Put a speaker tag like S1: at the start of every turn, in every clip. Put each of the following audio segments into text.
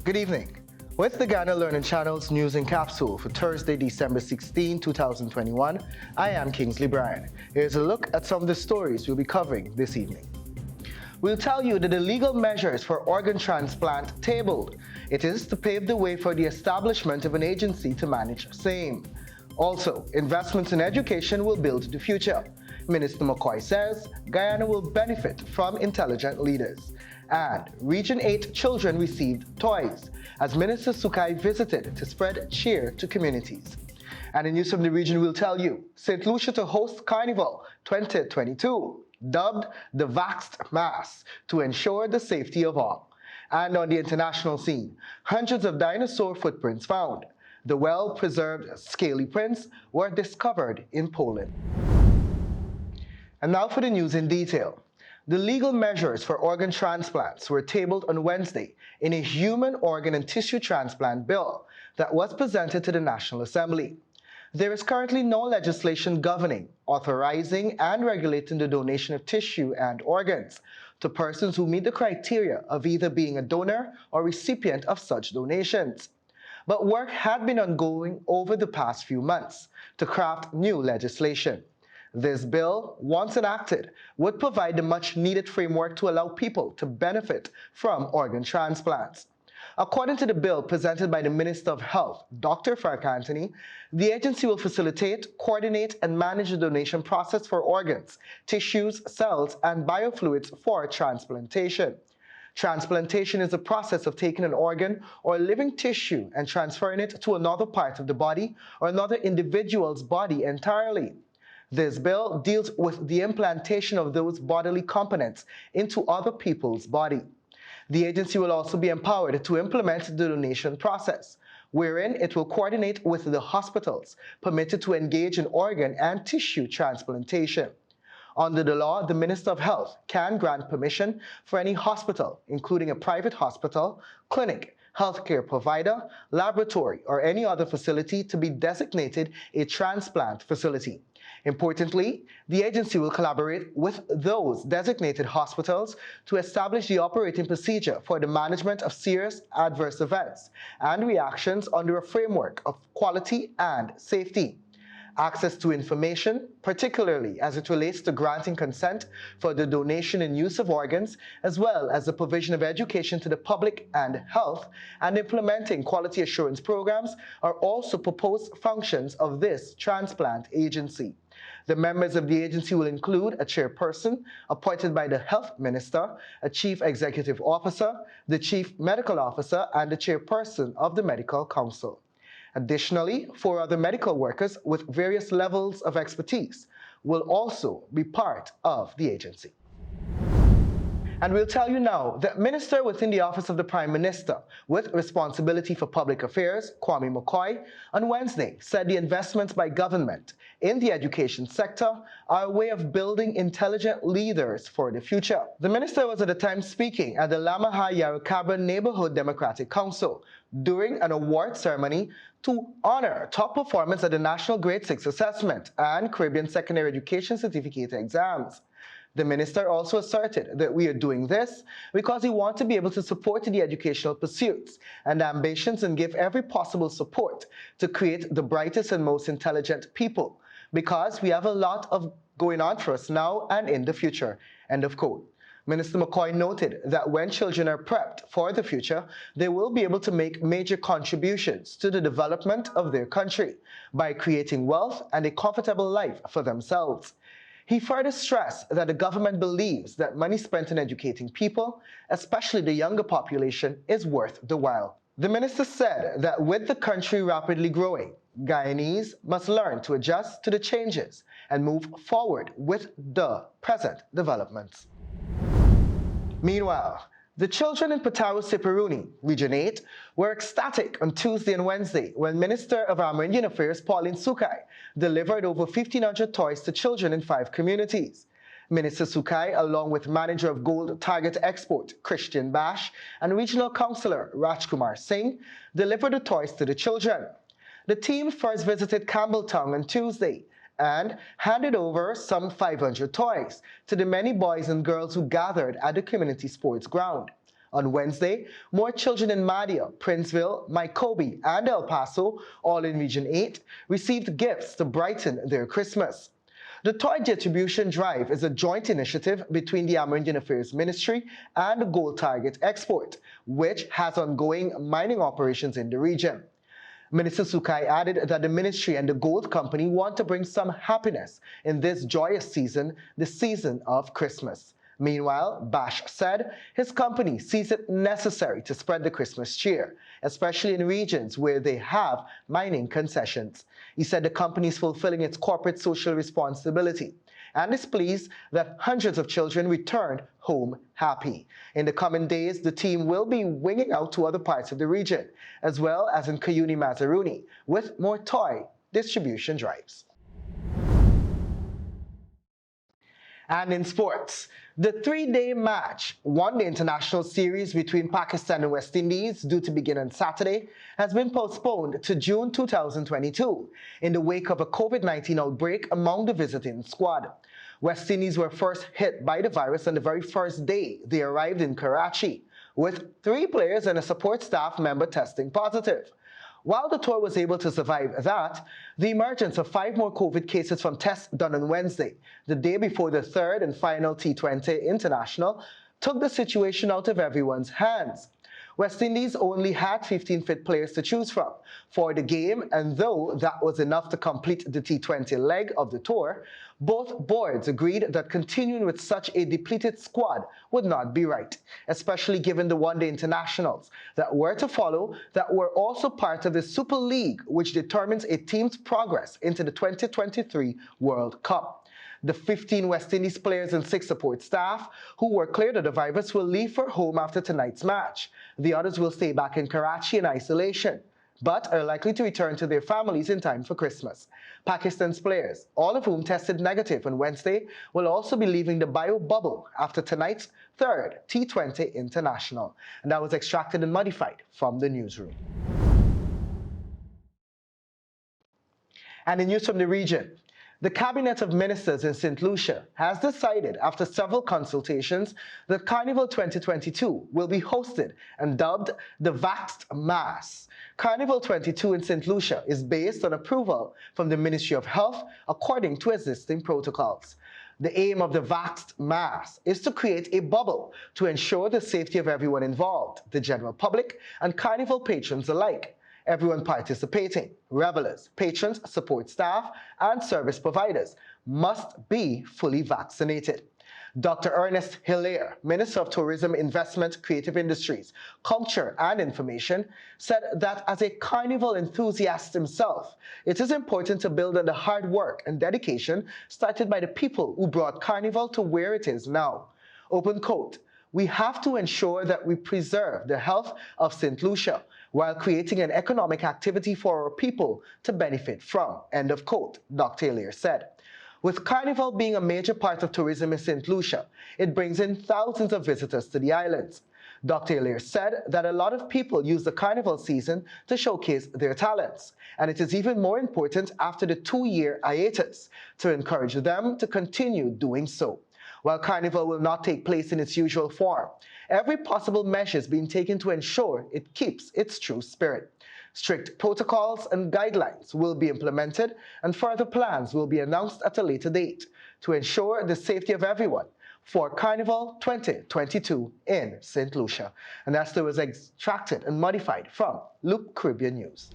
S1: Good evening. With the Ghana Learning Channel's news and capsule for Thursday, December 16, 2021, I am Kingsley Bryan. Here's a look at some of the stories we'll be covering this evening. We'll tell you that the legal measures for organ transplant tabled. It is to pave the way for the establishment of an agency to manage same. Also, investments in education will build the future. Minister McCoy says Guyana will benefit from intelligent leaders. And Region 8 children received toys as Minister Sukai visited to spread cheer to communities. And in news from the region, we'll tell you St. Lucia to host Carnival 2022, dubbed the Vaxxed Mass to ensure the safety of all. And on the international scene, hundreds of dinosaur footprints found. The well-preserved scaly prints were discovered in Poland. And now for the news in detail. The legal measures for organ transplants were tabled on Wednesday in a human organ and tissue transplant bill that was presented to the National Assembly. There is currently no legislation governing, authorizing, and regulating the donation of tissue and organs to persons who meet the criteria of either being a donor or recipient of such donations. But work had been ongoing over the past few months to craft new legislation. This bill, once enacted, would provide the much-needed framework to allow people to benefit from organ transplants. According to the bill presented by the Minister of Health, Dr. Frank Anthony, the agency will facilitate, coordinate, and manage the donation process for organs, tissues, cells, and biofluids for transplantation. Transplantation is the process of taking an organ or living tissue and transferring it to another part of the body or another individual's body entirely. This bill deals with the implantation of those bodily components into other people's body. The agency will also be empowered to implement the donation process, wherein it will coordinate with the hospitals permitted to engage in organ and tissue transplantation. Under the law, the Minister of Health can grant permission for any hospital, including a private hospital, clinic, healthcare provider, laboratory, or any other facility to be designated a transplant facility. Importantly, the agency will collaborate with those designated hospitals to establish the operating procedure for the management of serious adverse events and reactions under a framework of quality and safety. Access to information, particularly as it relates to granting consent for the donation and use of organs, as well as the provision of education to the public and health, and implementing quality assurance programs are also proposed functions of this transplant agency. The members of the agency will include a chairperson appointed by the health minister, a chief executive officer, the chief medical officer, and the chairperson of the medical council. Additionally, 4 other medical workers with various levels of expertise will also be part of the agency. And we'll tell you now that Minister within the Office of the Prime Minister with responsibility for public affairs, Kwame McCoy, on Wednesday said the investments by government in the education sector are a way of building intelligent leaders for the future. The minister was at the time speaking at the Lamaha Yarukaba Neighborhood Democratic Council during an award ceremony to honor top performance at the National Grade 6 Assessment and Caribbean Secondary Education Certificate exams. The minister also asserted that we are doing this because we want to be able to support the educational pursuits and ambitions and give every possible support to create the brightest and most intelligent people, because we have a lot of going on for us now and in the future. End of quote. Minister McCoy noted that when children are prepped for the future, they will be able to make major contributions to the development of their country by creating wealth and a comfortable life for themselves. He further stressed that the government believes that money spent in educating people, especially the younger population, is worth the while. The minister said that with the country rapidly growing, Guyanese must learn to adjust to the changes and move forward with the present developments. Meanwhile, the children in Pataro Siperuni, Region 8, were ecstatic on Tuesday and Wednesday when Minister of Indian Affairs Pauline Sukai delivered over 1,500 toys to children in 5 communities. Minister Sukai, along with Manager of Gold Target Export Christian Bash and Regional Councillor Rajkumar Singh, delivered the toys to the children. The team first visited Campbelltown on Tuesday and handed over some 500 toys to the many boys and girls who gathered at the community sports ground. On Wednesday, more children in Madia, Princeville, Mycobie, and El Paso, all in Region 8, received gifts to brighten their Christmas. The toy distribution drive is a joint initiative between the Amerindian Affairs Ministry and Gold Target Export, which has ongoing mining operations in the region. Minister Sukai added that the ministry and the gold company want to bring some happiness in this joyous season, the season of Christmas. Meanwhile, Bash said his company sees it necessary to spread the Christmas cheer, especially in regions where they have mining concessions. He said the company is fulfilling its corporate social responsibility and is pleased that hundreds of children returned home happy. In the coming days, the team will be winging out to other parts of the region, as well as in Cuyuni Mazaruni, with more toy distribution drives. And in sports, the three-day match, one-day international series between Pakistan and West Indies, due to begin on Saturday, has been postponed to June 2022 in the wake of a COVID-19 outbreak among the visiting squad. West Indies were first hit by the virus on the very first day they arrived in Karachi, with 3 players and a support staff member testing positive. While the tour was able to survive that, the emergence of 5 more COVID cases from tests done on Wednesday, the day before the third and final T20 International, took the situation out of everyone's hands. West Indies only had 15 fit players to choose from for the game, and though that was enough to complete the T20 leg of the tour, both boards agreed that continuing with such a depleted squad would not be right, especially given the one-day internationals that were to follow that were also part of the Super League, which determines a team's progress into the 2023 World Cup. The 15 West Indies players and 6 support staff who were cleared of the virus will leave for home after tonight's match. The others will stay back in Karachi in isolation, but are likely to return to their families in time for Christmas. Pakistan's players, all of whom tested negative on Wednesday, will also be leaving the bio bubble after tonight's third T20 International. And that was extracted and modified from the newsroom. And in news from the region, the Cabinet of Ministers in St. Lucia has decided, after several consultations, that Carnival 2022 will be hosted and dubbed the Vaxxed Mass. Carnival 22 in St. Lucia is based on approval from the Ministry of Health according to existing protocols. The aim of the Vaxxed Mass is to create a bubble to ensure the safety of everyone involved, the general public and Carnival patrons alike. Everyone participating, revelers, patrons, support staff, and service providers must be fully vaccinated. Dr. Ernest Hilaire, Minister of Tourism, Investment, Creative Industries, Culture and Information, said that as a Carnival enthusiast himself, it is important to build on the hard work and dedication started by the people who brought Carnival to where it is now. Open quote, "We have to ensure that we preserve the health of St. Lucia while creating an economic activity for our people to benefit from," end of quote, Dr. Hilaire said. With Carnival being a major part of tourism in St. Lucia, it brings in thousands of visitors to the islands. Dr. Hilaire said that a lot of people use the Carnival season to showcase their talents, and it is even more important after the 2-year hiatus to encourage them to continue doing so. While Carnival will not take place in its usual form, every possible measure is being taken to ensure it keeps its true spirit. Strict protocols and guidelines will be implemented, and further plans will be announced at a later date to ensure the safety of everyone for Carnival 2022 in St. Lucia. And that story was extracted and modified from Loop Caribbean News.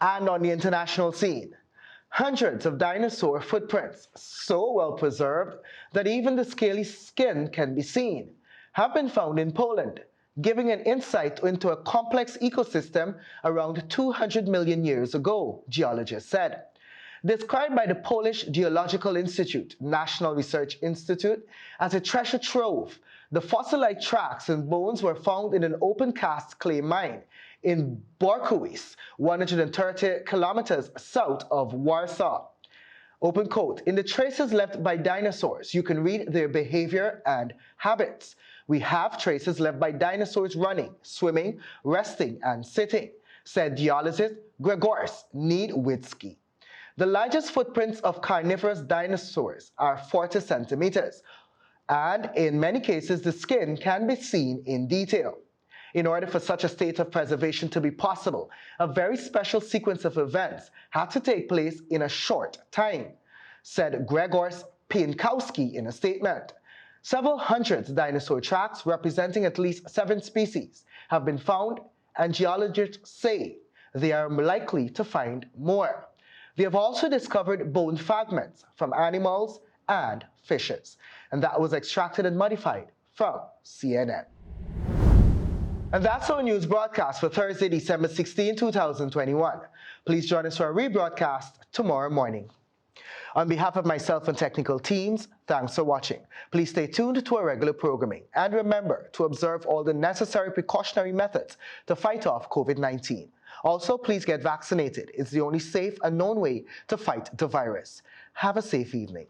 S1: And on the international scene, hundreds of dinosaur footprints, so well preserved that even the scaly skin can be seen, have been found in Poland, giving an insight into a complex ecosystem around 200 million years ago, geologists said. Described by the Polish Geological Institute, National Research Institute, as a treasure trove, the fossil-like tracks and bones were found in an open-cast clay mine in Borkowice, 130 kilometers south of Warsaw. Open quote, "In the traces left by dinosaurs, you can read their behavior and habits. We have traces left by dinosaurs running, swimming, resting, and sitting," said geologist Grzegorz Niedwicki. The largest footprints of carnivorous dinosaurs are 40 centimeters and in many cases, the skin can be seen in detail. In order for such a state of preservation to be possible, a very special sequence of events had to take place in a short time, said Grzegorz Pienkowski in a statement. Several hundred dinosaur tracks representing at least 7 species have been found, and geologists say they are likely to find more. They have also discovered bone fragments from animals and fishes, and that was extracted and modified from CNN. And that's our news broadcast for Thursday, December 16, 2021. Please join us for a rebroadcast tomorrow morning. On behalf of myself and technical teams, thanks for watching. Please stay tuned to our regular programming and remember to observe all the necessary precautionary methods to fight off COVID-19. Also, please get vaccinated. It's the only safe and known way to fight the virus. Have a safe evening.